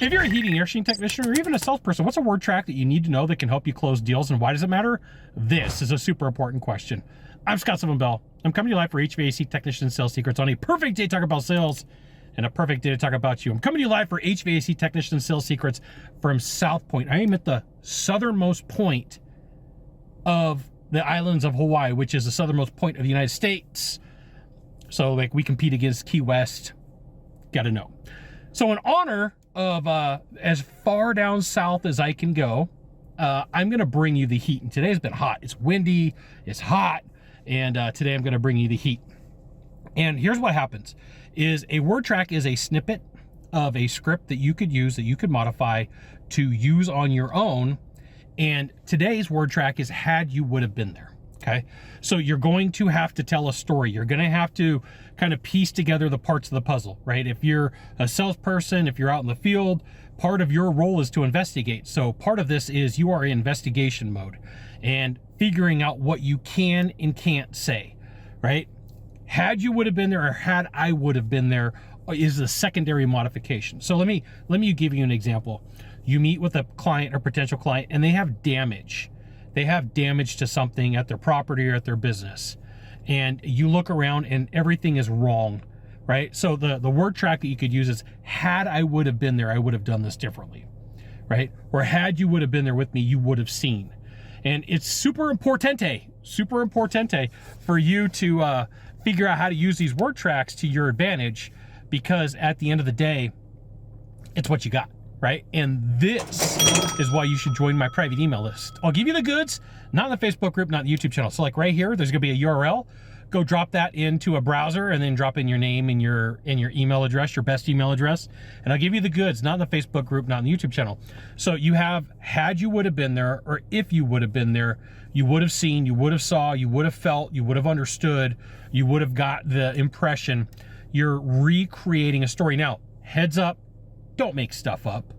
If you're a heating air conditioning technician or even a salesperson, what's a word track that you need to know that can help you close deals, and why does it matter? This is a super important question. I'm Scott Bell. I'm coming to you live for HVAC Technician Sales Secrets on a perfect day to talk about sales and a perfect day to talk about you. I'm coming to you live for HVAC Technician Sales Secrets from South Point. I am at the southernmost point of the islands of Hawaii, which is the southernmost point of the United States. So like we compete against Key West, gotta know. So in honor of as far down south as I can go, I'm gonna bring you the heat. And today's been hot. It's windy, it's hot, and today I'm gonna bring you the heat. And here's what happens, is a word track is a snippet of a script that you could use, that you could modify to use on your own. And today's word track is had you would have been there, okay? So you're going to have to tell a story. You're gonna have to kind of piece together the parts of the puzzle, right? If you're a salesperson, if you're out in the field, part of your role is to investigate. So part of this is you are in investigation mode and figuring out what you can and can't say, right? Had you would have been there or had I would have been there is the secondary modification. So let me give you an example. You meet with a client or potential client and they have damage. They have damage to something at their property or at their business. And you look around and everything is wrong, right? So the word track that you could use is, had I would have been there, I would have done this differently, right? Or had you would have been there with me, you would have seen. And it's super importante for you to figure out how to use these word tracks to your advantage, because at the end of the day, it's what you got, right? And this is why you should join my private email list. I'll give you the goods, not in the Facebook group, not the YouTube channel. So like right here, there's gonna be a URL. Go drop that into a browser and then drop in your name and your email address, your best email address. And I'll give you the goods, not in the Facebook group, not in the YouTube channel. So you have, had you would have been there, or if you would have been there, you would have seen, you would have saw, you would have felt, you would have understood, you would have got the impression. You're recreating a story. Now, heads up, don't make stuff up.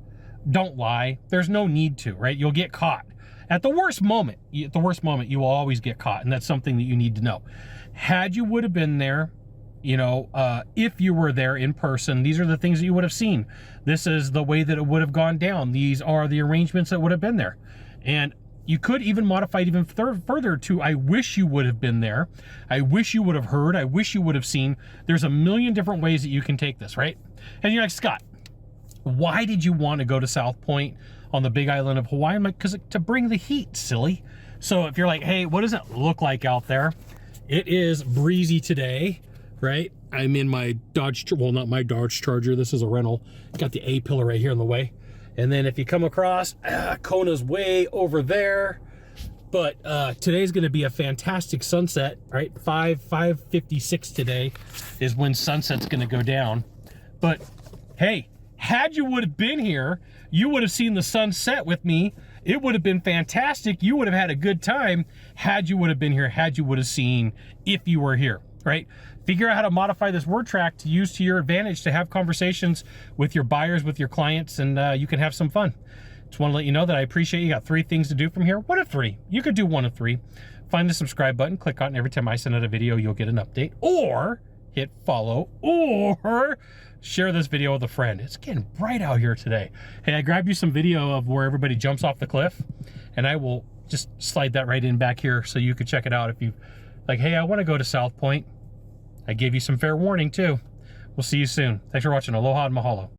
Don't lie. There's no need to, right? You'll get caught. At the worst moment, you will always get caught, and that's something that you need to know. Had you would have been there, you know, if you were there in person, these are the things that you would have seen. This is the way that it would have gone down. These are the arrangements that would have been there. And you could even modify it even further to, I wish you would have been there. I wish you would have heard. I wish you would have seen. There's a million different ways that you can take this, right? And you're like, Scott, why did you want to go to South Point on the big island of Hawaii? I'm like, because to bring the heat, silly. So if you're like, hey, what does it look like out there? It is breezy today, right? I'm in my Dodge, well, not my Dodge Charger. This is a rental. Got the A-pillar right here in the way. And then if you come across, Kona's way over there. But today's gonna be a fantastic sunset, right? 5:56 today is when sunset's gonna go down. But hey, had you would have been here, you would have seen the sunset with me. It would have been fantastic. You would have had a good time had you would have been here, had you would have seen, if you were here, right? Figure out how to modify this word track to use to your advantage, to have conversations with your buyers, with your clients, and you can have some fun. Just want to let you know that I appreciate you. Got 3 things to do from here. 1 of 3. You could do 1 of 3. Find the subscribe button, click on it, and every time I send out a video, you'll get an update. Or hit follow, or share this video with a friend. It's getting bright out here today. Hey, I grabbed you some video of where everybody jumps off the cliff, and I will just slide that right in back here so you could check it out if you like, hey, I want to go to South Point. I gave you some fair warning too. We'll see you soon. Thanks for watching. Aloha and mahalo.